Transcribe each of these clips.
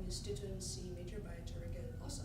Estudio in C major by Tarrega also.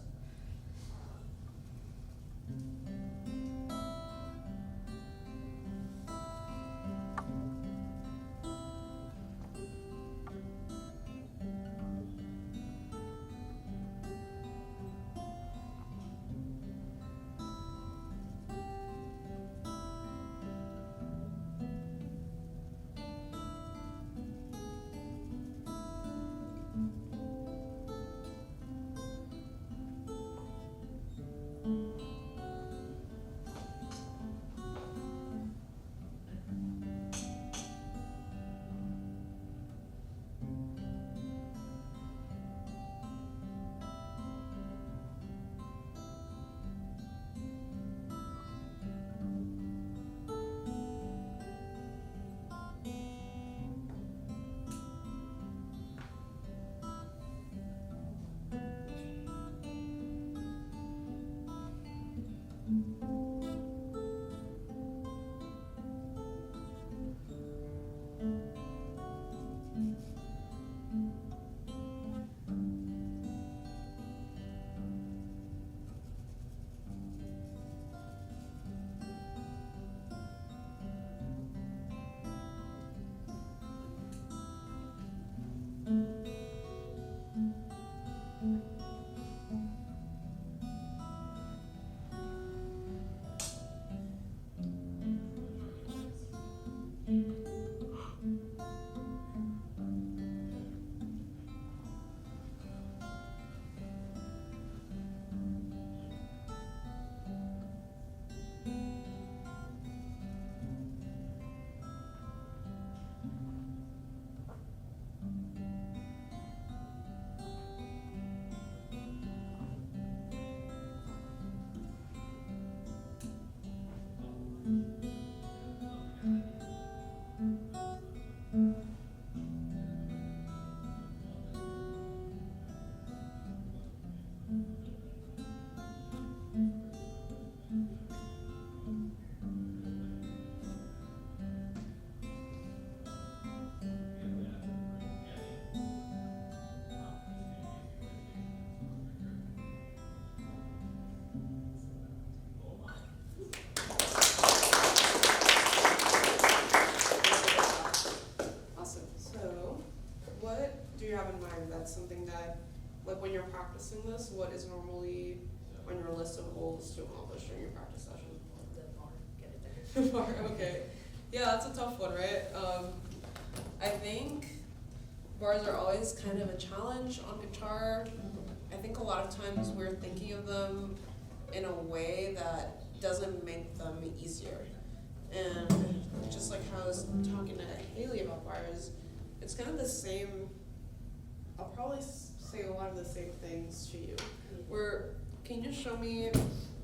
Something that, like when you're practicing this, what is normally on your list of goals to accomplish during your practice session? The bar, get it there. Bar, okay. Yeah, that's a tough one, right? I think bars are always kind of a challenge on guitar. I think a lot of times we're thinking of them in a way that doesn't make them easier. And just like how I was talking to Haley about bars, it's kind of the same. I'll probably say a lot of the same things to you. Can you show me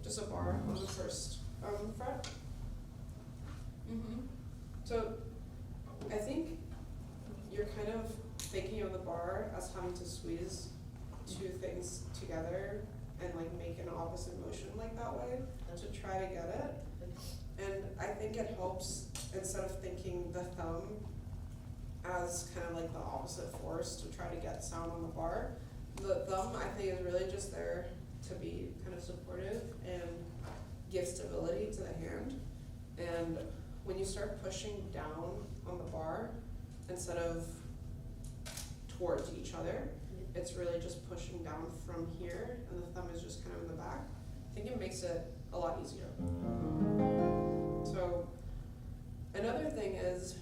just a bar on the first fret? So I think you're kind of thinking of the bar as having to squeeze two things together and like make an opposite motion like that way to try to get it. And I think it helps, instead of thinking the thumb as kind of like the opposite force to try to get sound on the bar, the thumb I think is really just there to be kind of supportive and give stability to the hand. And when you start pushing down on the bar instead of towards each other, it's really just pushing down from here and the thumb is just kind of in the back. I think it makes it a lot easier. So another thing is,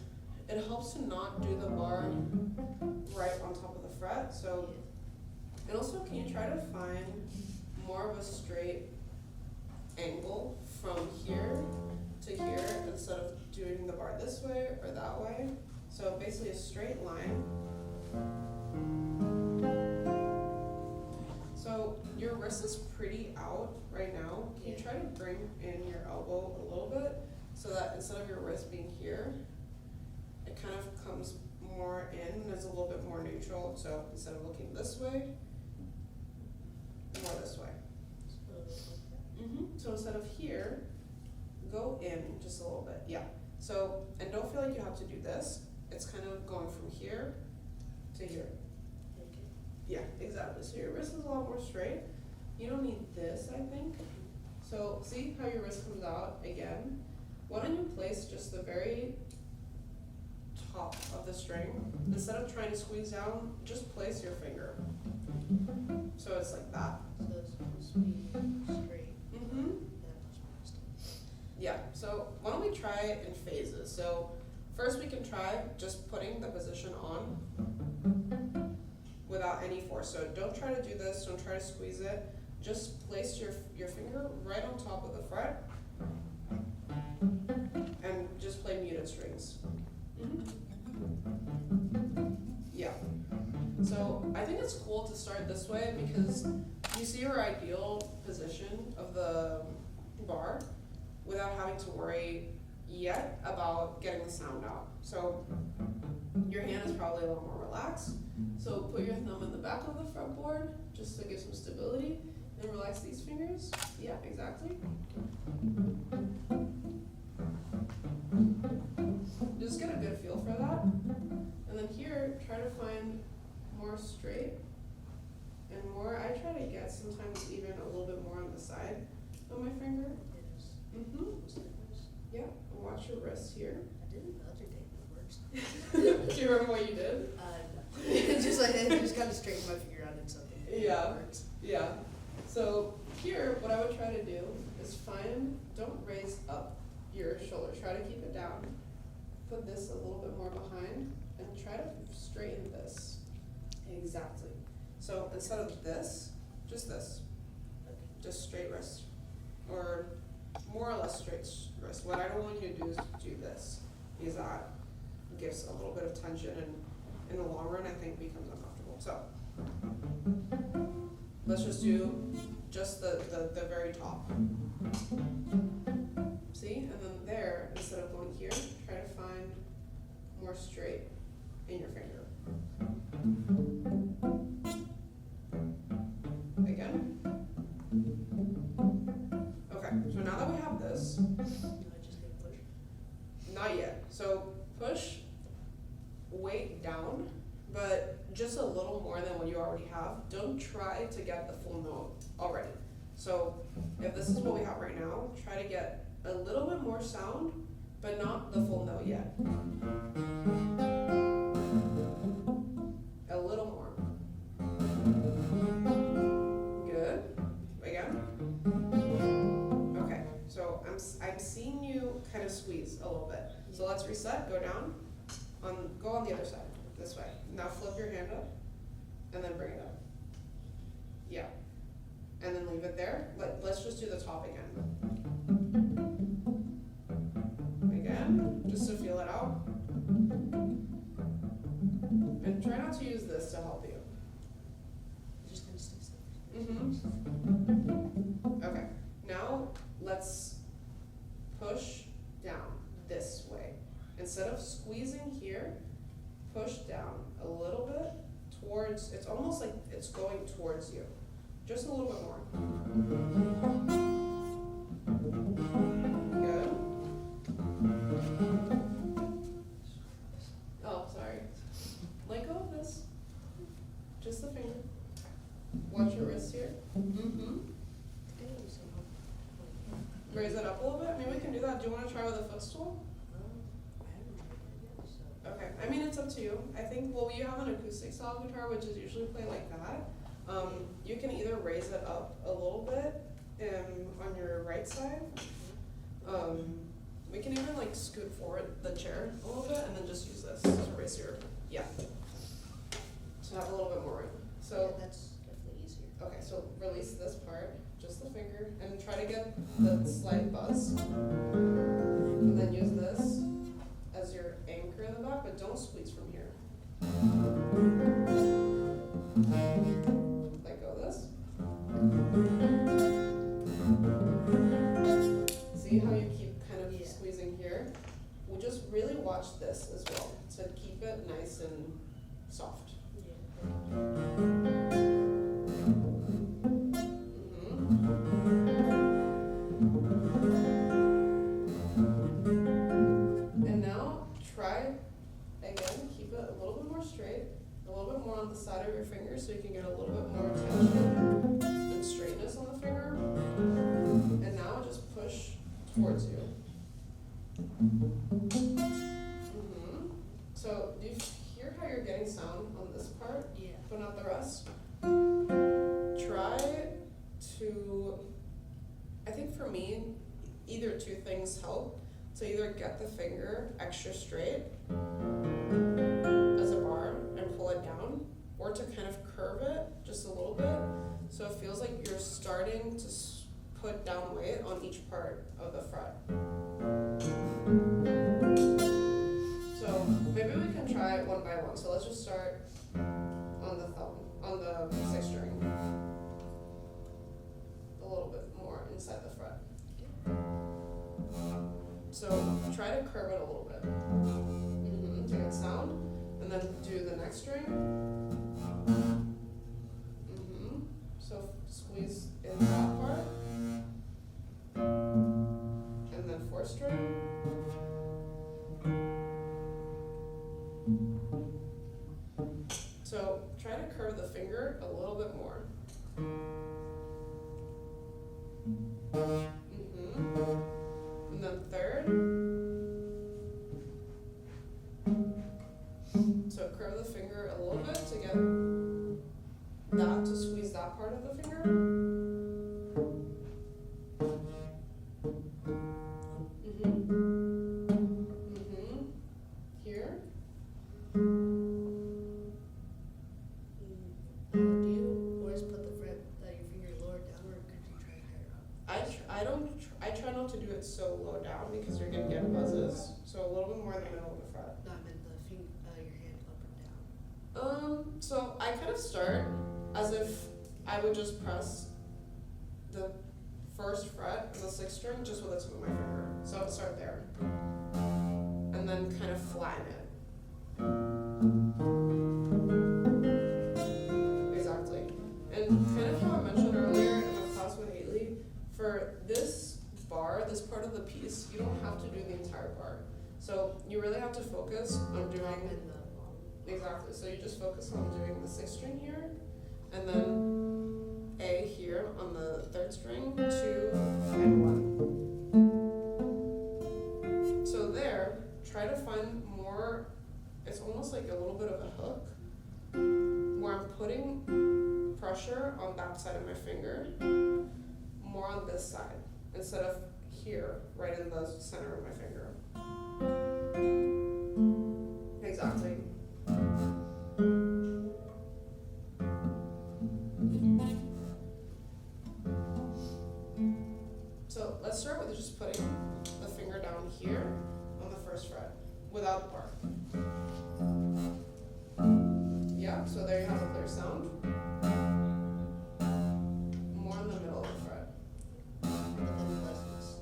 it helps to not do the bar right on top of the fret. So, and also, can you try to find more of a straight angle from here to here instead of doing the bar this way or that way? So basically a straight line. So your wrist is pretty out right now. Can you try to bring in your elbow a little bit so that instead of your wrist being here, it kind of comes more in and is a little bit more neutral. So instead of looking this way, more this way. So instead of here, go in just a little bit. Yeah. So, and don't feel like you have to do this. It's kind of going from here to here. Yeah, exactly. So your wrist is a lot more straight. You don't need this, I think. So see how your wrist comes out again? Why don't you place just the very top of the string? Instead of trying to squeeze down, just place your finger. So it's like that. So it's supposed to be straight. Mm-hmm. Yeah, that's supposed Yeah, so why don't we try it in phases? So first we can try just putting the position on without any force. So don't try to do this, don't try to squeeze it. Just place your finger right on top of the fret and just play muted strings. Yeah. So I think it's cool to start this way because you see your ideal position of the bar without having to worry yet about getting the sound out. So your hand is probably a little more relaxed. So put your thumb in the back of the fretboard just to give some stability and relax these fingers. Yeah, exactly. Just get a good feel for that. And then here, try to find more straight and more. I try to get sometimes even a little bit more on the side of my finger. It is. Mm-hmm. Yeah, and watch your wrist here. I did it the other day, and it works. Do you remember what you did? No. Just like, I just kind of straightened my finger out and something. Yeah. It works. Yeah. So here, what I would try to do is don't raise up your shoulder. Try to keep it down. Put this a little bit more behind and try to straighten this. Exactly. So instead of this, just this. Just straight wrist. Or more or less straight wrist. What I don't want you to do is do this, because that gives a little bit of tension and in the long run I think becomes uncomfortable. So let's just do just the very top. See? And then there, instead of going here, try to find more straight in your finger. Again. Okay, so now that we have this, Do I just hit push? not yet. So push weight down, but just a little more than what you already have. Don't try to get the full note already. So if this is what we have right now, try to get a little bit more sound, but not the full note yet. A little more. Good. Again. Okay, so I'm seeing you kind of squeeze a little bit. So let's reset, go down, go on the other side, this way. Now flip your hand up, and then bring it up. Yeah. And then leave it there. Let's just do the top again. Again, just to feel it out. And try not to use this to help you. It just kind of sticks there. Mm-hmm. Okay, now let's push down this way. Instead of squeezing here, push down a little bit towards, it's almost like it's going towards you. Just a little bit more. Good. Oh, sorry. Let go of this. Just the finger. Watch your wrist here. Mm-hmm. Raise it up a little bit. I mean, we can do that. Do you want to try with a footstool? I haven't tried it yet, so. Okay. I mean, it's up to you. I think, well, you have an acoustic style guitar, which is usually played like that. You can either raise it up a little bit on your right side. We can even like scoot forward the chair a little bit and then just use this to raise your, yeah. To have a little bit more room. So, Yeah, that's definitely easier. okay, so release this part, just the finger, and try to get the slight buzz. And then use this as your anchor in the back, but don't squeeze from here. Let go of this. See how you keep kind of squeezing here? We'll just really watch this as well to keep it nice and soft. And now try again, keep it a little bit more straight, a little bit more on the side of your finger so you can get a tension and straightness on the finger. And now just push towards you. So do you hear how you're getting sound on this part, Yeah. but not the rest? Try to, I think for me, either two things help. So either get the finger extra straight as a bar and pull it down, or to kind of curve it just a little bit so it feels like you're starting to put down weight on each part of the fret. So maybe we can try it one by one. So let's just start on the thumb, on the 6th string. A little bit more inside the fret. So try to curve it a little bit to get sound, and then do the next string. So squeeze in that part, and then 4th string. So try to curve the finger a little bit more. And then 3rd. So curve the finger a little bit to get that, to squeeze that part of the finger. Here. Do you always put the fret that your finger lower down, or could you try higher up? I try not to do it so low down because you're gonna get buzzes. So a little bit more in the middle of the fret. No, I meant the finger, your hand up and down. So I kind of start as if I would just press the 1st fret and the 6th string just with the tip of my finger. So I would start there. And then kind of flatten it. Exactly. And kind of how I mentioned earlier in the class with Haley, for this bar, this part of the piece, you don't have to do the entire bar. So you really have to focus on doing, exactly, so you just focus on doing the 6th string here, and then A here on the 3rd string, 2 and 1. So there, try to find more, it's almost like a little bit of a hook, where I'm putting pressure on that side of my finger, more on this side, instead of here, right in the center of my finger. Exactly. So let's start with just putting the finger down here on the 1st fret, without the bar. Yeah, so there you have a clear sound. More in the middle of the fret.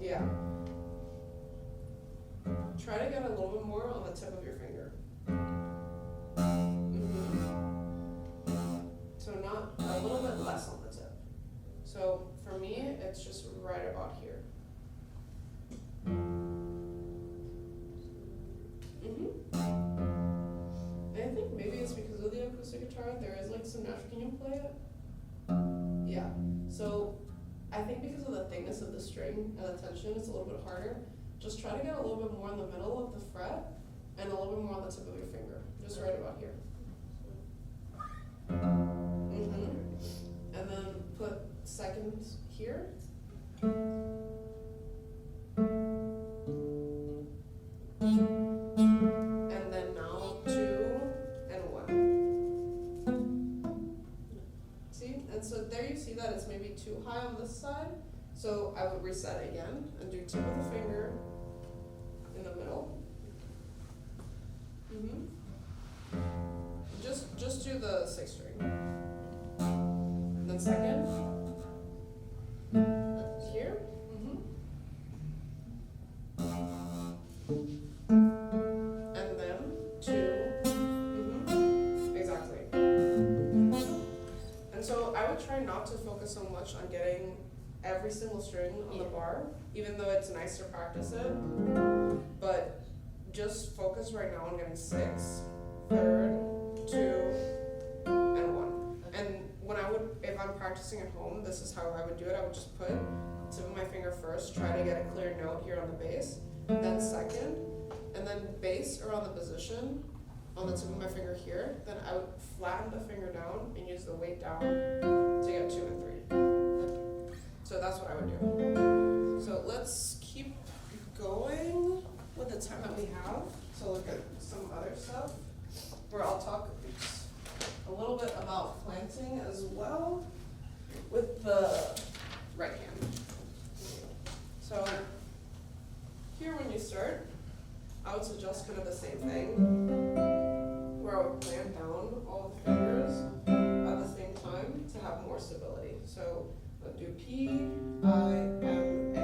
Yeah. Try to get a little bit more on the tip of your finger. So not a little bit less on the tip. So for me, it's just right about here. And I think maybe it's because of the acoustic guitar, there is like some natural, can you play it? Yeah, so I think because of the thickness of the string and the tension, it's a little bit harder. Just try to get a little bit more in the middle of the fret and a little bit more on the tip of your finger, just right about here. And then put 2nd here. And then now 2 and 1. See? And so there you see that it's maybe too high on this side. So I would reset again and do tip of the finger in the middle. Just do the 6th string. And then 2nd. Here. And then 2. Exactly. And so I would try not to focus so much on getting every single string on the bar, even though it's nice to practice it. But just focus right now on getting 6, 3rd, 2, and 1. And when I would if I'm practicing at home, this is how I would do it. I would just put tip of my finger first, try to get a clear note here on the bass, then second, and then bass around the position on the tip of my finger here. Then I would flatten the finger down and use the weight down to get 2 and 3. So that's what I would do. So let's keep going with the time that we have. So look at some other stuff where I'll talk a little bit about planting as well with the right hand. So here when you start, I would suggest kind of the same thing, where I would plant down all the fingers at the same time to have more stability. So let's do P, I, M, A.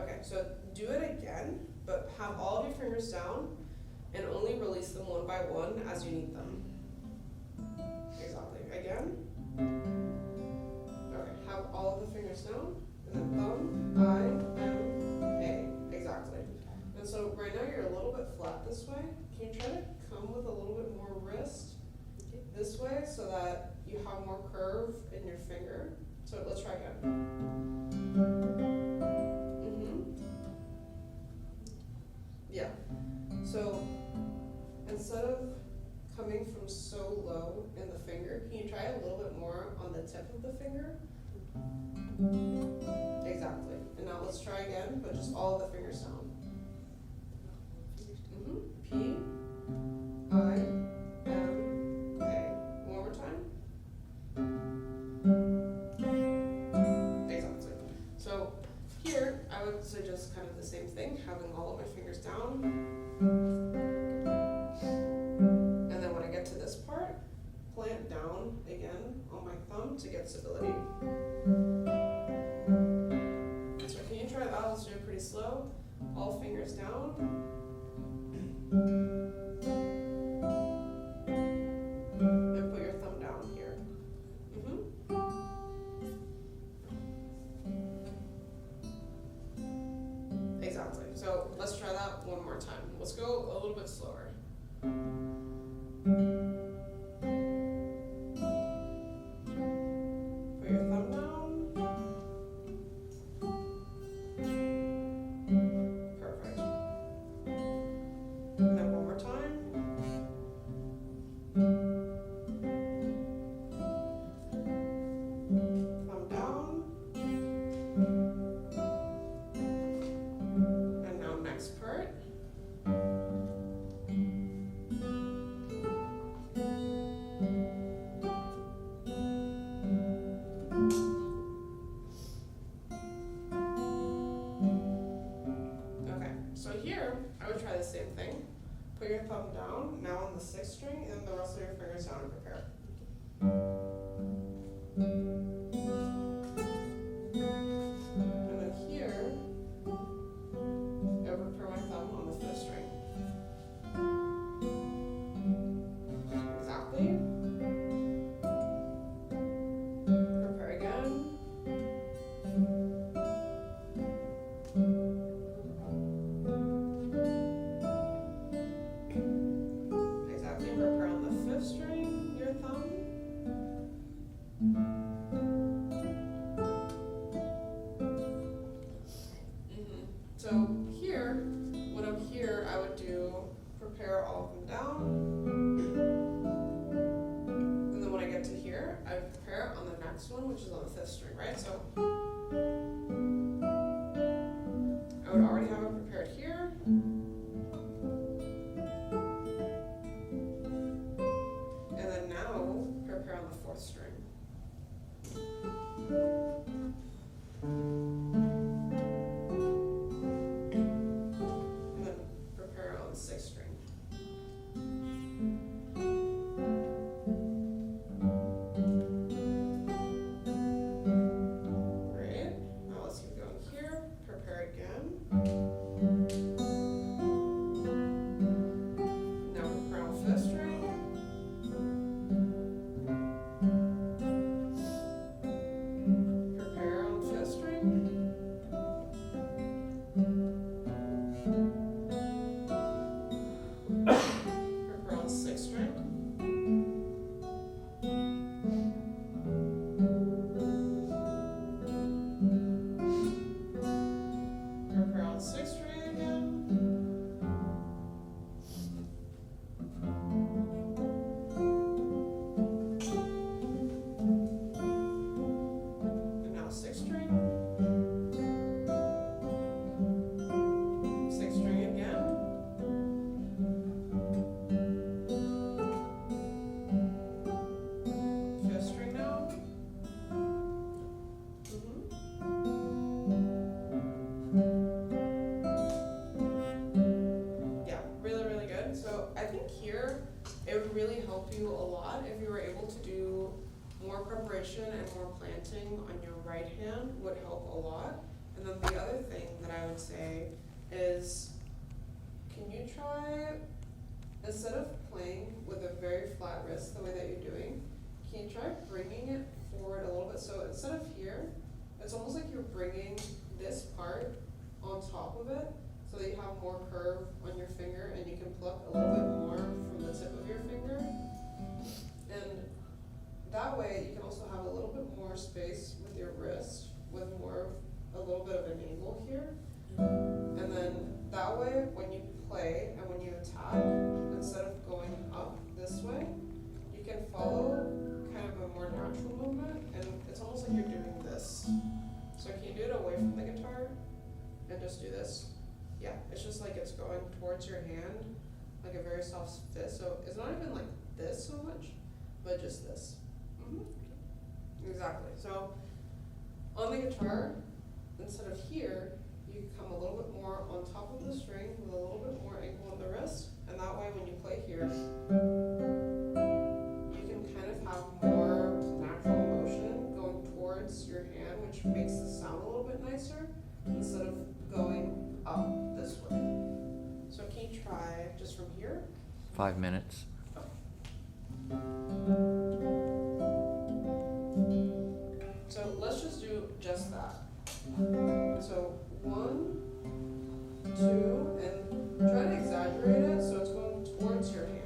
Okay, so do it again, but have all of your fingers down and only release them one by one as you need them. Exactly. Again. Okay, have all of the fingers down, and then thumb, I, M, A. Exactly. And so right now you're a little bit flat this way. Can you try to come with a little bit more wrist this way so that you have more curve in your finger? So let's try again. Yeah. So instead of coming from so low in the finger, can you try a little bit more on the tip of the finger? Exactly. And now let's try again, but just all of the fingers down. P, I, M, A. One more time. Exactly. So here, I would suggest kind of the same thing, having all of my fingers down. And then when I get to this part, plant down again on my thumb to get stability. So can you try that? Let's do it pretty slow. All fingers down. And put your thumb down here. Exactly. So let's try that one more time. Let's go a little bit slower. Put your thumb down. Perfect. And then one more time. Thumb down. And now next part. Okay, so here I would try the same thing. Put your thumb down, now on the 6th string, and the rest of your fingers down and prepare. And then here, I would prepare my thumb on the 5th string. Exactly. Prepare again. Exactly. Prepare on the 5th string, your thumb. So here, when I'm here, I would do prepare all of them down. And then when I get to here, I would prepare on the next one, which is on the 5th string, right? So I would already have it prepared here. And then now prepare on the 4th string. And then prepare on the 6th string. Great. Now let's keep going here. Prepare again. Now prepare on 5th string. Prepare on 5th string. vibration and more planting on your right hand would help a lot. And then the other thing that I would say is, can you try, instead of playing with a very flat wrist the way that you're doing, can you try bringing it forward a little bit? So instead of here, it's almost like you're bringing this part on top of it so that you have more curve on your finger and you can pluck a little bit more from the tip of your finger. And that way you can also have a little bit more space with your wrist with a little bit of an angle here. And then that way when you play and when you attack, instead of going up this way, you can follow kind of a more natural movement, and it's almost like you're doing this. So can you do it away from the guitar and just do this? Yeah, it's just like it's going towards your hand, like a very soft fist. So it's not even like this so much, but just this. Exactly. So on the guitar, instead of here, you come a little bit more on top of the string with a little bit more angle on the wrist, and that way when you play here, you can kind of have more natural motion going towards your hand, which makes the sound a little bit nicer instead of going up this way. So can you try just from here? 5 minutes. So let's just do just that. So 1, 2, and try to exaggerate it so it's going towards your hand.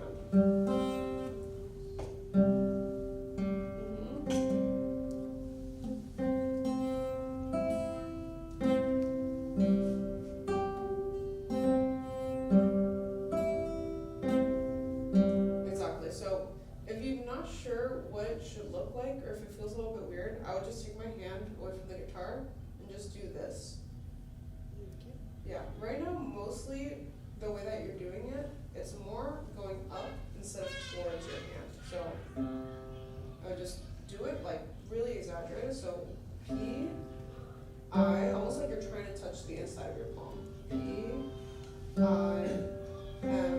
Exactly. So if you're not sure what it should look like, or if it feels a little bit weird, I would just take my hand away from the guitar and just do this. Yeah, right now mostly the way that you're doing it, it's more going up instead of towards your hand. So I would just do it like really exaggerated. So P, I, almost like you're trying to touch the inside of your palm. P, I, M,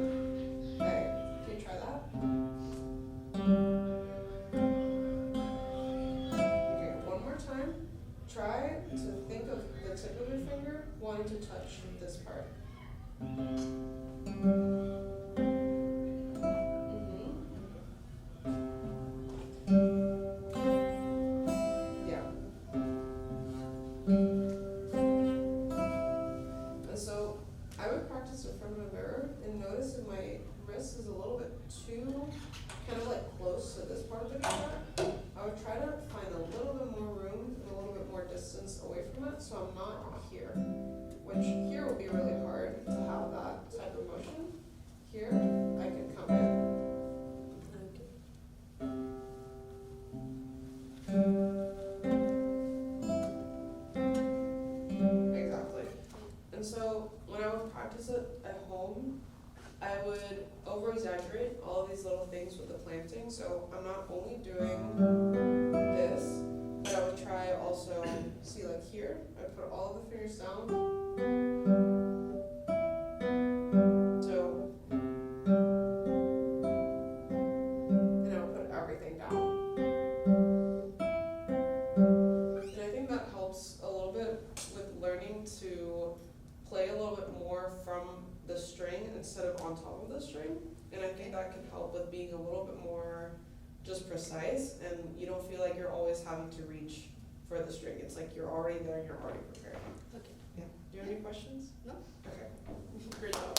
A. Can you try that? Okay, one more time. Try to think of the tip of your finger wanting to touch this part. Yeah. And so I would practice in front of a mirror and notice if my wrist is a little bit too kind of like close to this part of the guitar. I would try to find a little bit more room and a little bit more distance away from it so I'm not here. Which here will be really hard to have that type of motion. Here, I can come in. Exactly. And so when I would practice it at home, I would over-exaggerate all of these little things with the planting. So I'm not only doing this, but I would try also, see like here, I put all of the fingers down. So, and I would put everything down. And I think that helps a little bit with learning to play a little bit more from the string instead of on top of the string. And I think that can help with being a little bit more just precise, and you don't feel like you're always having to reach for the string. It's like you're already there and you're already prepared. Okay. Yeah. Do you have any questions? No. Okay. Great job.